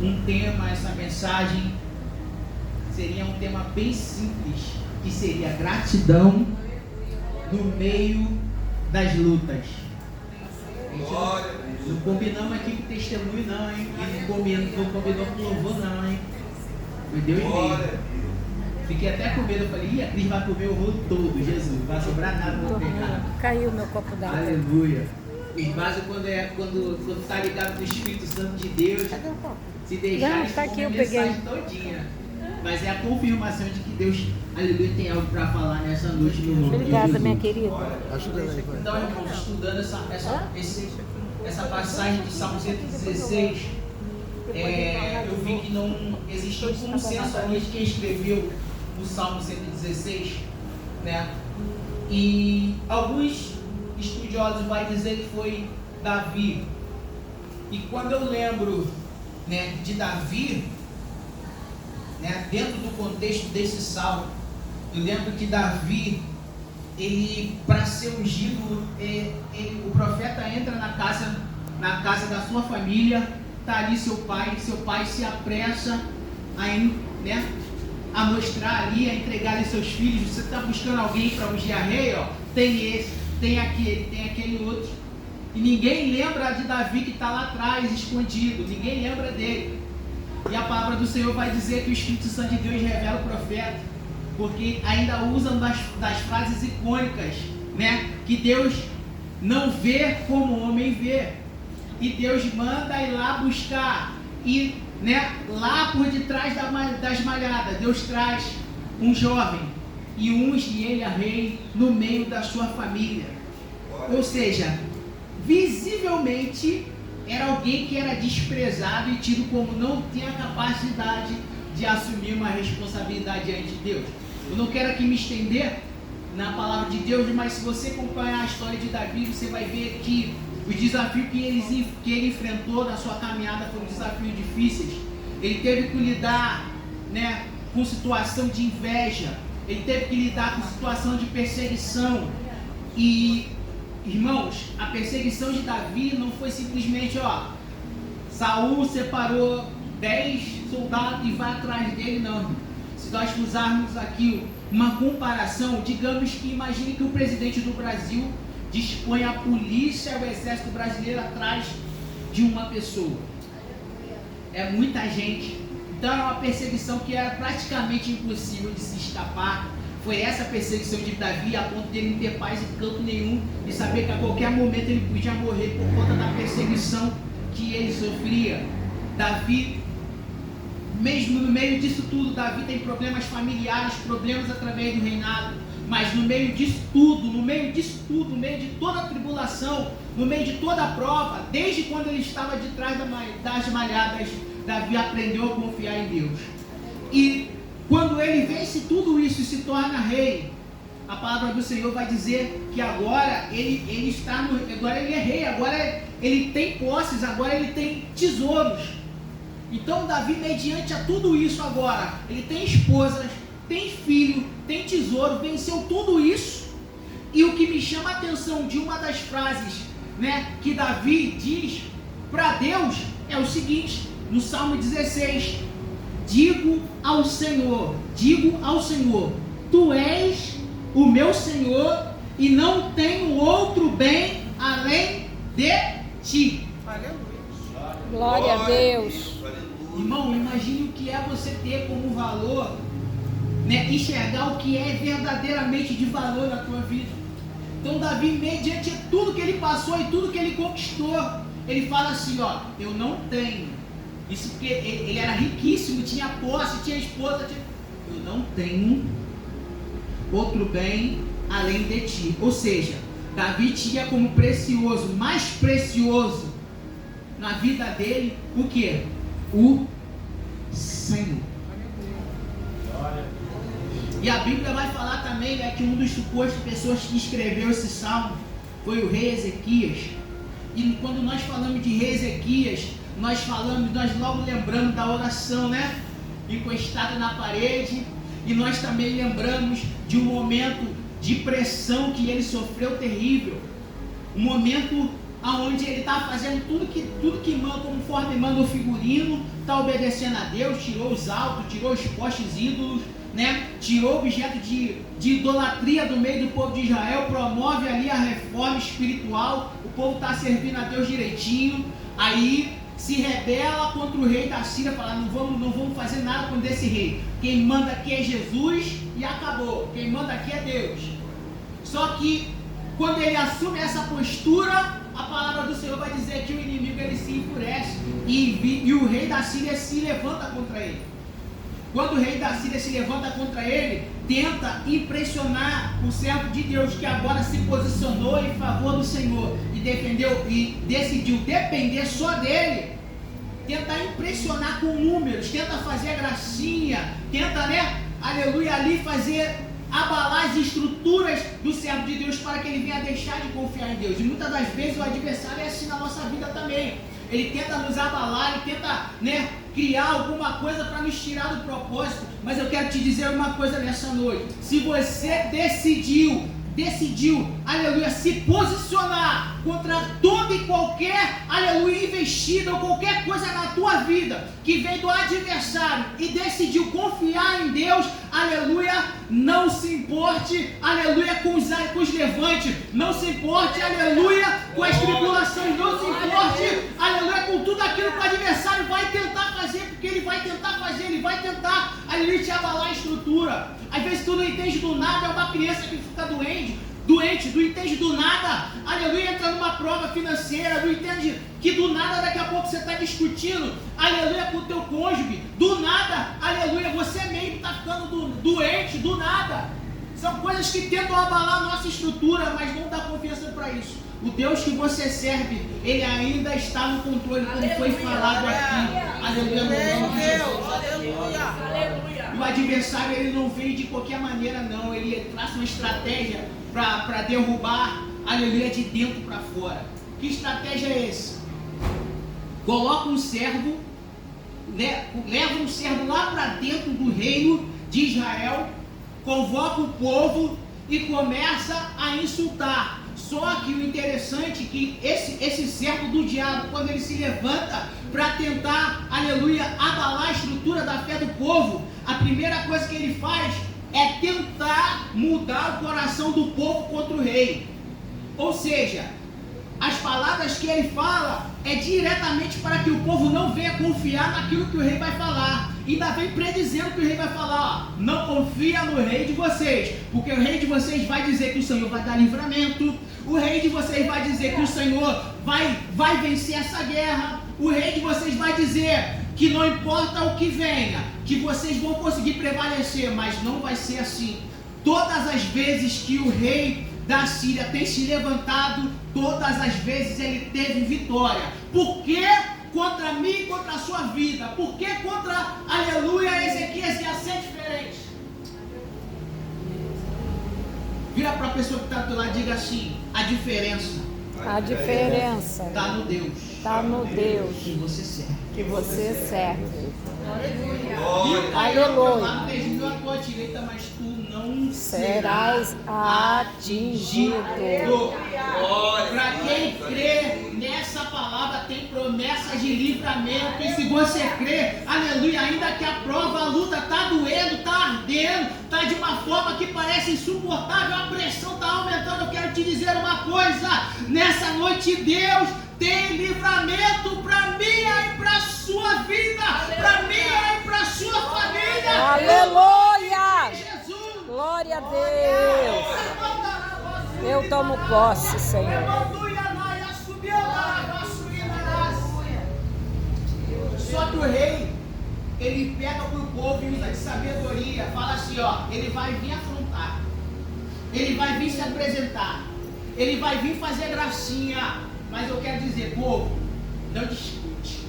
um tema, essa mensagem seria um tema bem simples, que seria gratidão no meio das lutas. Não combinamos aqui com testemunho não, hein? E não combinou com louvor não, hein? Foi Deus mesmo. Fiquei até com medo, eu falei, a Cris vai comer o rolo todo, Jesus, não vai sobrar nada no pecado. Caiu meu copo d'água. Aleluia. Mas quando está ligado no Espírito Santo de Deus, se deixar, não, tá aqui, eu mensagem peguei todinha. Mas é a confirmação de que Deus, aleluia, tem algo para falar nessa noite no nome de Jesus. Obrigada, minha querida. Então, irmãos, estudando essa passagem de Salmo 116, eu vi que não existe um consenso ali de quem escreveu o Salmo 116, né? E alguns estudiosos vão dizer que foi Davi. E quando eu lembro, né, de Davi, né, dentro do contexto desse salmo, eu lembro que Davi, ele, para ser ungido, o profeta entra na casa da sua família, está ali seu pai se apressa a mostrar ali, a entregar ali seus filhos. Você está buscando alguém para ungir a rei, ó, tem esse, tem aquele outro, e ninguém lembra de Davi que está lá atrás, escondido, ninguém lembra dele. E a palavra do Senhor vai dizer que o Espírito Santo de Deus revela o profeta, porque ainda usam das frases icônicas, né? Que Deus não vê como o homem vê, e Deus manda ir lá buscar, e, né, lá por detrás das malhadas, Deus traz um jovem e unge ele a rei no meio da sua família. Ou seja, visivelmente era alguém que era desprezado e tido como não tinha capacidade de assumir uma responsabilidade diante de Deus. Eu não quero aqui me estender na palavra de Deus, mas se você acompanhar a história de Davi, você vai ver que os desafios que ele enfrentou na sua caminhada foram desafios difíceis. Ele teve que lidar, né, com situação de inveja, ele teve que lidar com situação de perseguição. E, irmãos, a perseguição de Davi não foi simplesmente, Saul separou 10 soldados e vai atrás dele, não. Se nós usarmos aqui uma comparação, digamos que imagine que o presidente do Brasil dispõe a polícia e o exército brasileiro atrás de uma pessoa. É muita gente. Então era uma perseguição que era praticamente impossível de se escapar. Foi essa perseguição de Davi, a ponto de ele não ter paz em canto nenhum e saber que a qualquer momento ele podia morrer por conta da perseguição que ele sofria. Davi, mesmo no meio disso tudo, Davi tem problemas familiares, problemas através do reinado, mas no meio disso tudo, no meio de toda a tribulação, no meio de toda a prova, desde quando ele estava de trás das malhadas, Davi aprendeu a confiar em Deus. E quando ele vence tudo isso e se torna rei, a palavra do Senhor vai dizer que agora agora ele é rei, agora ele tem posses, agora ele tem tesouros. Então Davi, mediante a tudo isso agora, ele tem esposas, tem filho, tem tesouro, venceu tudo isso. E o que me chama a atenção de uma das frases, né, que Davi diz para Deus é o seguinte, no Salmo 16: digo ao Senhor, tu és o meu Senhor e não tenho outro bem além de ti. Glória a Deus. Irmão, imagine o que é você ter como valor, né, enxergar o que é verdadeiramente de valor na tua vida. Então Davi, mediante tudo que ele passou e tudo que ele conquistou, ele fala assim, eu não tenho. Isso porque ele era riquíssimo, tinha posse, tinha esposa, eu não tenho outro bem além de ti. Ou seja, Davi tinha como precioso, mais precioso na vida dele, o que? O Senhor. E a Bíblia vai falar também, né, que um dos supostos pessoas que escreveu esse salmo foi o rei Ezequias. E quando nós falamos de rei Ezequias, nós logo lembramos da oração, né, encostada na parede, e nós também lembramos de um momento de pressão que ele sofreu terrível, um momento onde ele está fazendo tudo que manda, conforme manda o figurino, está obedecendo a Deus, tirou os altos, tirou os postes ídolos, né? Tirou objeto de idolatria do meio do povo de Israel, promove ali a reforma espiritual, o povo está servindo a Deus direitinho, aí se rebela contra o rei da Síria, fala, não vamos fazer nada contra esse rei, quem manda aqui é Jesus e acabou, quem manda aqui é Deus. Só que quando ele assume essa postura, a palavra do Senhor vai dizer que o inimigo ele se enfurece e o rei da Síria se levanta contra ele. Quando o rei da Síria se levanta contra ele, tenta impressionar o servo de Deus, que agora se posicionou em favor do Senhor e defendeu e decidiu depender só dele. Tenta impressionar com números, tenta fazer a gracinha, tenta, né, aleluia, ali abalar as estruturas do servo de Deus para que ele venha deixar de confiar em Deus. E muitas das vezes o adversário é assim na nossa vida também. Ele tenta nos abalar, ele tenta, né, criar alguma coisa para nos tirar do propósito. Mas eu quero te dizer uma coisa nessa noite. Se você decidiu, aleluia, se posicionar contra toda e qualquer, aleluia, investida ou qualquer coisa na tua vida que vem do adversário e decidiu confiar em Deus, aleluia, não se importe, aleluia, com os levantes, não se importe, aleluia, com as tribulações, não se importe, aleluia, com tudo aquilo que o adversário vai tentar fazer, porque ele vai tentar, aleluia, te abalar a estrutura. Às vezes tu não entende do nada, é uma criança que fica doente, não entende do nada, aleluia, entra numa prova financeira, não entende que do nada daqui a pouco você está discutindo, aleluia, com o teu cônjuge, do nada, aleluia, você mesmo está ficando doente, do nada. São coisas que tentam abalar a nossa estrutura, mas não dá confiança para isso. O Deus que você serve, Ele ainda está no controle, como foi falado aqui. Aleluia, meu nome de Jesus. Aleluia. O adversário, ele não vem de qualquer maneira, não. Ele traça uma estratégia para derrubar, aleluia, de dentro para fora. Que estratégia é essa? Coloca um servo, leva um servo lá para dentro do reino de Israel, convoca o povo e começa a insultar. Só que o interessante é que esse servo do diabo, quando ele se levanta para tentar, aleluia, abalar a estrutura da fé do povo, a primeira coisa que ele faz é tentar mudar o coração do povo contra o rei. Ou seja, as palavras que ele fala é diretamente para que o povo não venha confiar naquilo que o rei vai falar. Ainda vem predizendo que o rei vai falar, ó, não confia no rei de vocês, porque o rei de vocês vai dizer que o Senhor vai dar livramento, o rei de vocês vai dizer que o Senhor vai vencer essa guerra, o rei de vocês vai dizer que não importa o que venha, que vocês vão conseguir prevalecer, mas não vai ser assim. Todas as vezes que o rei da Síria tem se levantado, todas as vezes ele teve vitória. Por quê? Contra mim e contra a sua vida. Por que contra, aleluia, Ezequias ia ser diferente? Vira para a pessoa que está do lado e diga assim: a diferença está no Deus. Está no Deus que você serve. Que você serve. Aleluia. Lá no desvio à tua direita, mas tu não serás atingido. Para quem crê nessa palavra, tem promessas de livramento. E se você crê, aleluia, ainda que a prova, a luta está doendo, está ardendo, está de uma forma que parece insuportável, a pressão está aumentando. Eu quero te dizer uma coisa: nessa noite, Deus tem livramento para mim e para a sua vida, para mim e para a sua família. Aleluia! Jesus. Glória a Deus. Eu tomo posse, Senhor. Só que o rei, ele pega para o povo e usa de sabedoria, fala assim, ó, ele vai vir afrontar, ele vai vir se apresentar, ele vai vir fazer gracinha. Mas eu quero dizer, povo, não discute.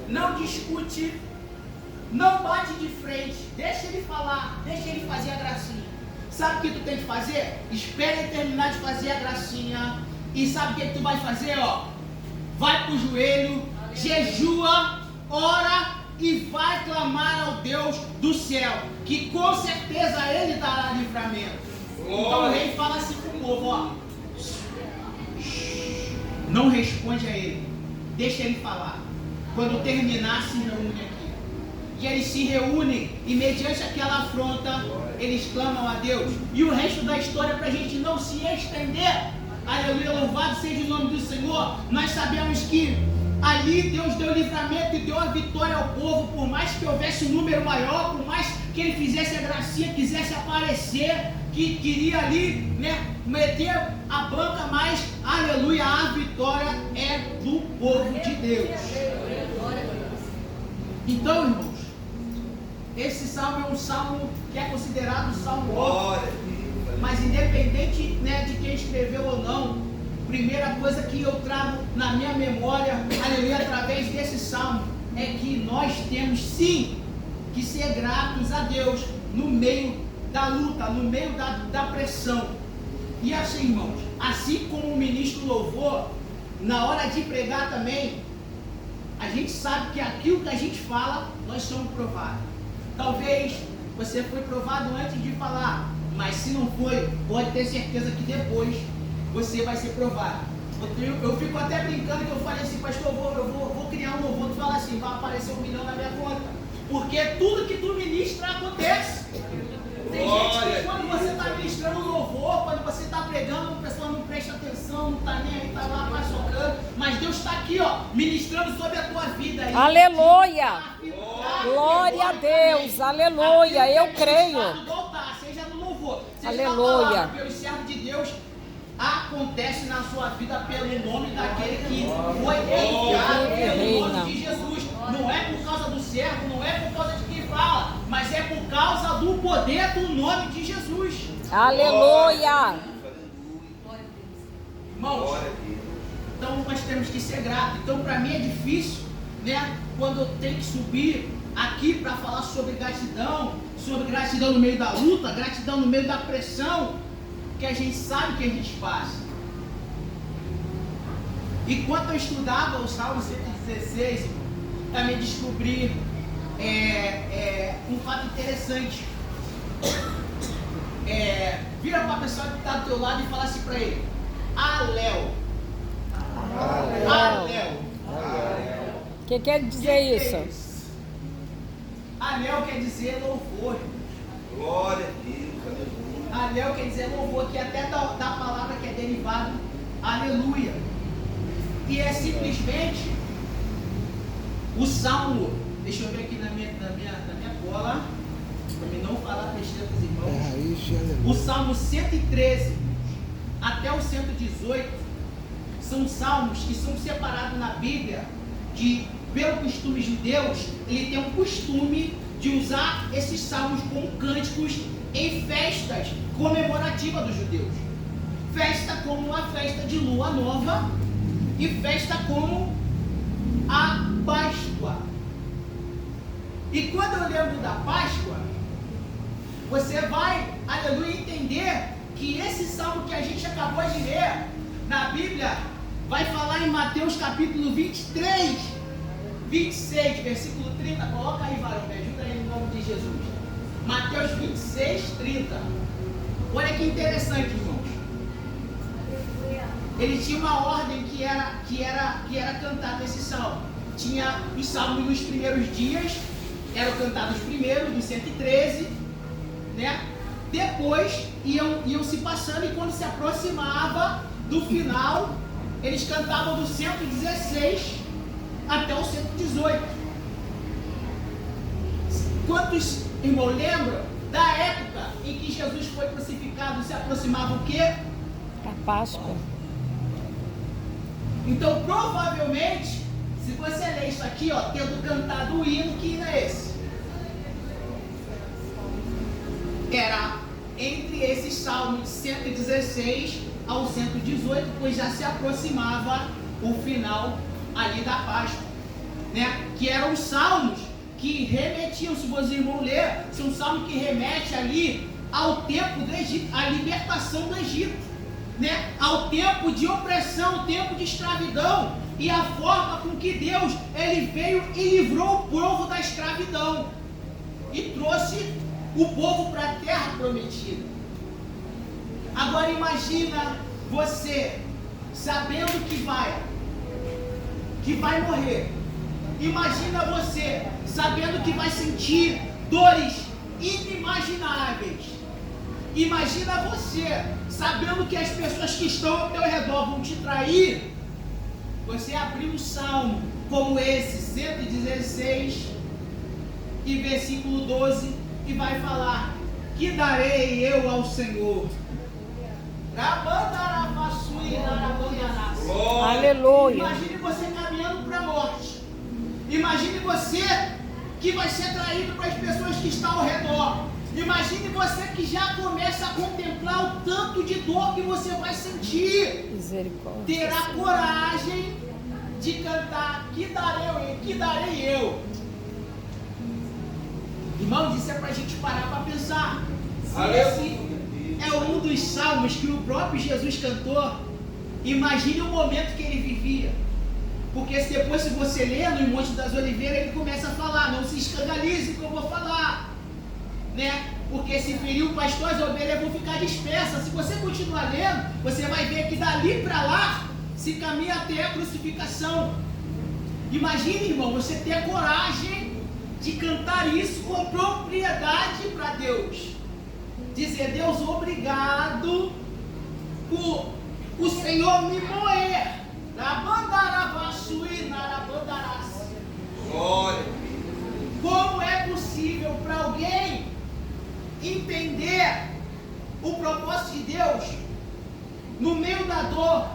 Não discute, não bate de frente, deixa ele falar, deixa ele fazer a gracinha. Sabe o que tu tem que fazer? Espera ele terminar de fazer a gracinha. E sabe o que tu vai fazer? Ó, vai pro joelho, jejua, ora e vai clamar ao Deus do céu, que com certeza ele dará livramento. Então o rei fala assim pro povo, ó. Não responde a ele. Deixa ele falar. Quando terminar, se reúne aqui. E eles se reúnem e mediante aquela afronta, eles clamam a Deus. E o resto da história, para a gente não se estender, aleluia, louvado seja o nome do Senhor, nós sabemos que ali Deus deu livramento e deu a vitória ao povo, por mais que houvesse um número maior, por mais que ele fizesse a gracinha, quisesse aparecer, que queria ali, né, meter a banca, mas, aleluia, a vitória é do povo de Deus. Então, irmãos, esse salmo é um salmo que é considerado um salmo óbvio, mas independente, né, de quem escreveu ou não, primeira coisa que eu trago na minha memória, aleluia, através desse salmo, é que nós temos sim que ser gratos a Deus no meio da luta, no meio da pressão. E assim, irmãos, assim como o ministro louvor, na hora de pregar também, a gente sabe que aquilo que a gente fala, nós somos provados. Talvez você foi provado antes de falar, mas se não foi, pode ter certeza que depois você vai ser provado. Eu fico até brincando que eu falei assim, pastor, eu vou criar um louvor, tu fala assim, vai aparecer 1 milhão na minha conta. Porque tudo que tu ministra acontece. Tem gente que quando você está ministrando louvor, quando você está pregando, o pessoal não presta atenção, não está nem aí, está lá paçocando. Mas Deus está aqui, ó, ministrando sobre a tua vida. Aí. Aleluia! Glória a Deus, aleluia, eu creio. Seja no louvor, seja aleluia. Na palavra, pelo servo de Deus, acontece na sua vida pelo nome daquele que foi enviado pelo nome de Jesus. Não é por causa do servo, não é por causa de quem fala, mas é por causa do poder do nome de Jesus. Aleluia! Irmãos, então nós temos que ser gratos. Então para mim é difícil, né, quando eu tenho que subir aqui para falar sobre gratidão no meio da luta, gratidão no meio da pressão, que a gente sabe que a gente passa. E quando eu estudava o Salmo 116, também descobri um fato interessante. Vira para a pessoa que está do teu lado e fala assim para ele: Aléu. Aléu. O que quer dizer isso? Aléu quer dizer louvor. Glória a Deus. Aléu quer dizer louvor, que até da palavra que é derivado, aleluia. E é simplesmente o salmo, deixa eu ver aqui na minha cola, para mim não falar besteira com os irmãos. O salmo 113 até o 118 são salmos que são separados na Bíblia, que pelo costume judeus, ele tem um costume de usar esses salmos como cânticos em festas comemorativas dos judeus. Festa como a festa de lua nova e festa como a Páscoa. E quando eu lembro da Páscoa, você vai, aleluia, entender que esse salmo que a gente acabou de ler na Bíblia vai falar em Mateus capítulo 23, 26, versículo 30. Coloca aí, varão, me ajuda aí em nome de Jesus. Mateus 26, 30. Olha que interessante, irmãos. Ele tinha uma ordem que era cantada esse salmo. Tinha os salmos nos primeiros dias, eram cantados primeiro, dos 113, né? Depois iam se passando, e quando se aproximava do final, eles cantavam do 116 até o 118. Quantos irmãos lembram da época em que Jesus foi crucificado? Se aproximava o quê? A Páscoa. Então, provavelmente, se você ler isso aqui, ó, tendo cantado o hino, que hino é esse? Era entre esses salmos 116 ao 118, pois já se aproximava o final ali da Páscoa, né? Que eram os salmos que remetiam, se você irmão ler, são salmos que remetem ali ao tempo do Egito, à libertação do Egito, né? Ao tempo de opressão, ao tempo de escravidão, e a forma com que Deus ele veio e livrou o povo da escravidão e trouxe o povo para a terra prometida. Agora imagina você sabendo que vai morrer. Imagina você sabendo que vai sentir dores inimagináveis. Imagina você sabendo que as pessoas que estão ao teu redor vão te trair. Você abrir um salmo como esse, 116 e versículo 12, e vai falar: que darei eu ao Senhor? Aleluia. Imagine você caminhando para a morte. Imagine você que vai ser traído para as pessoas que estão ao redor. Imagine você que já começa a contemplar o tanto de dor que você vai sentir. Misericórdia. Terá coragem de cantar: que darei eu. Irmãos, isso é para a gente parar para pensar. Esse é um dos salmos que o próprio Jesus cantou. Imagine o momento que ele vivia. Porque depois, se você ler no Monte das Oliveiras, ele começa a falar: não se escandalize que eu vou falar, né? Porque se ferir o pastor, as ovelhas vão ficar dispersas. Se você continuar lendo, você vai ver que dali para lá se caminha até a crucificação. Imagine, irmão, você ter a coragem de cantar isso com propriedade para Deus. Dizer: Deus, obrigado por o Senhor me moer. Glória. Como é possível para alguém entender o propósito de Deus no meio da dor,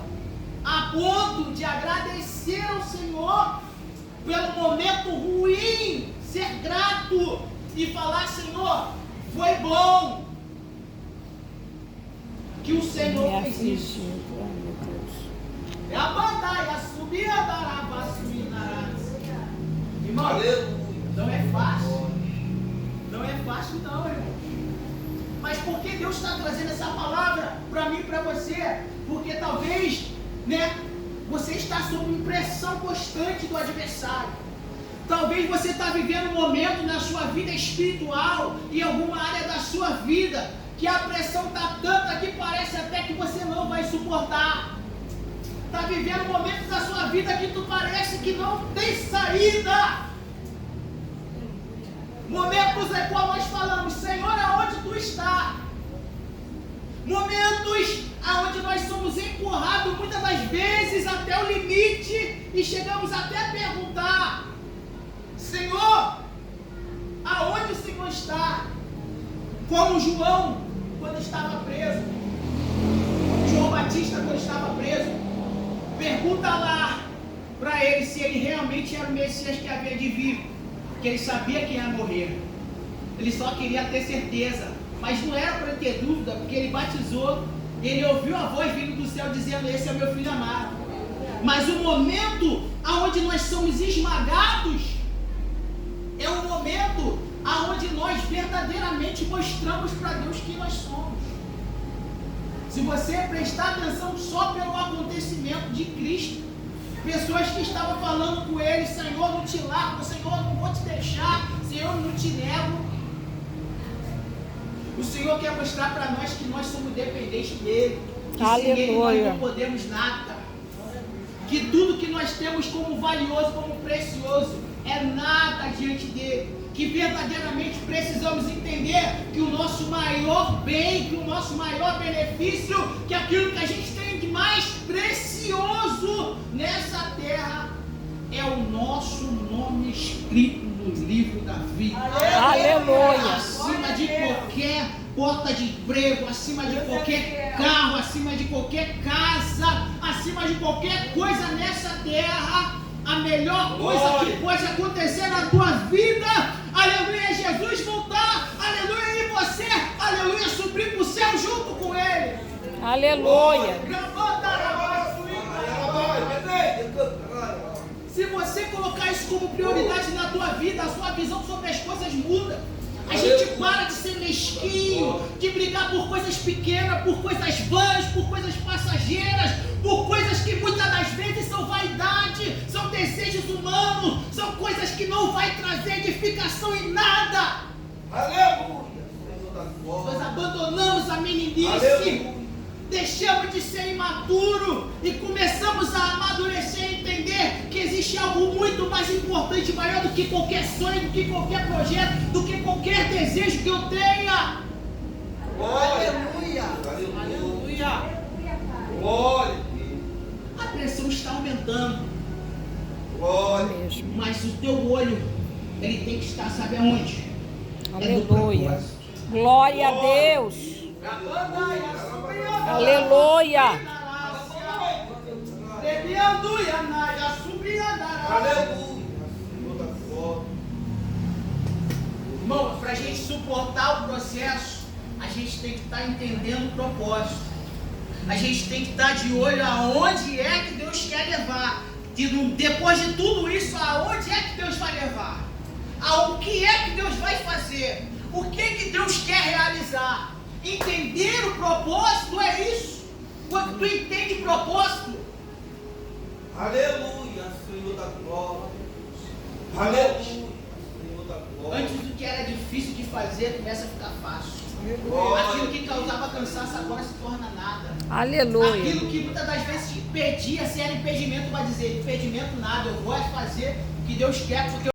a ponto de agradecer ao Senhor pelo momento ruim, ser grato e falar: Senhor, foi bom que o Senhor fez isso. É a batalha, subir a daraba, subir na. Irmão, não é fácil. Não é fácil não, irmão. Mas por que Deus está trazendo essa palavra para mim e para você? Porque talvez, né, você está sob pressão constante do adversário. Talvez você está vivendo um momento na sua vida espiritual, em alguma área da sua vida, que a pressão está tanta que parece até que você não vai suportar. Está vivendo momentos da sua vida que tu parece que não tem saída. Momentos é qual nós falamos: Senhor, aonde tu está? Momentos aonde nós somos empurrados muitas das vezes até o limite e chegamos até a perguntar: Senhor, aonde o Senhor está? Como João, quando estava preso. João Batista, quando estava preso. Pergunta lá para ele se ele realmente era o Messias que havia de vir. Porque ele sabia que ia morrer. Ele só queria ter certeza. Mas não era para ter dúvida, porque ele batizou. Ele ouviu a voz vindo do céu dizendo: esse é meu filho amado. Mas o momento onde nós somos esmagados é o momento onde nós verdadeiramente mostramos para Deus quem nós somos. Se você prestar atenção só pelo acontecimento de Cristo, pessoas que estavam falando com ele: Senhor, não te largo, Senhor, não vou te deixar, Senhor, não te nego. O Senhor quer mostrar para nós que nós somos dependentes dele, que sem ele nós não podemos nada, que tudo que nós temos como valioso, como precioso, é nada diante dele. Que verdadeiramente precisamos entender que o nosso maior bem, que o nosso maior benefício, que aquilo que a gente tem de mais precioso nessa terra é o nosso nome escrito no livro da vida. Aleluia! Acima de qualquer porta de emprego, acima de qualquer carro, acima de qualquer casa, acima de qualquer coisa nessa terra, a melhor coisa que pode acontecer na tua vida, aleluia, é Jesus voltar, aleluia, e você, aleluia, subir para o céu junto com ele. Aleluia. Se você colocar isso como prioridade na tua vida, a sua visão sobre as coisas muda. A gente para de ser mesquinho, de brigar por coisas pequenas, por coisas vãs, por coisas passageiras, por coisas que muitas das vezes são vaidade, são desejos humanos, são coisas que não vai trazer edificação em nada. Aleluia. Nós abandonamos a meninice deixamos de ser imaturo e começamos a amadurecer e entender que existe algo muito mais importante, maior do que qualquer sonho, do que qualquer projeto, do que qualquer desejo que eu tenha. Aleluia. Aleluia. Glória a Deus. A pressão está aumentando, Glória. Mesmo. mas o teu olho, ele tem que estar, sabe aonde? Aleluia. Glória a Deus. Aleluia. Aleluia. Senhor da glória. Irmão, para a gente suportar o processo, a gente tem que estar entendendo o propósito. A gente tem que estar de olho aonde é que Deus quer levar. E depois de tudo isso, aonde é que Deus vai levar? O que é que Deus vai fazer? O que Deus quer realizar? Entender o propósito é isso. Quando tu entende propósito, Aleluia, Senhor da glória. Aleluia, Senhor da glória. antes do que era difícil de fazer, começa a ficar fácil. Glória. Aquilo que causava cansaço agora se torna nada. Aleluia. Aquilo que muitas das vezes te impedia, se era impedimento, vai dizer, impedimento nada, eu vou fazer o que Deus quer, porque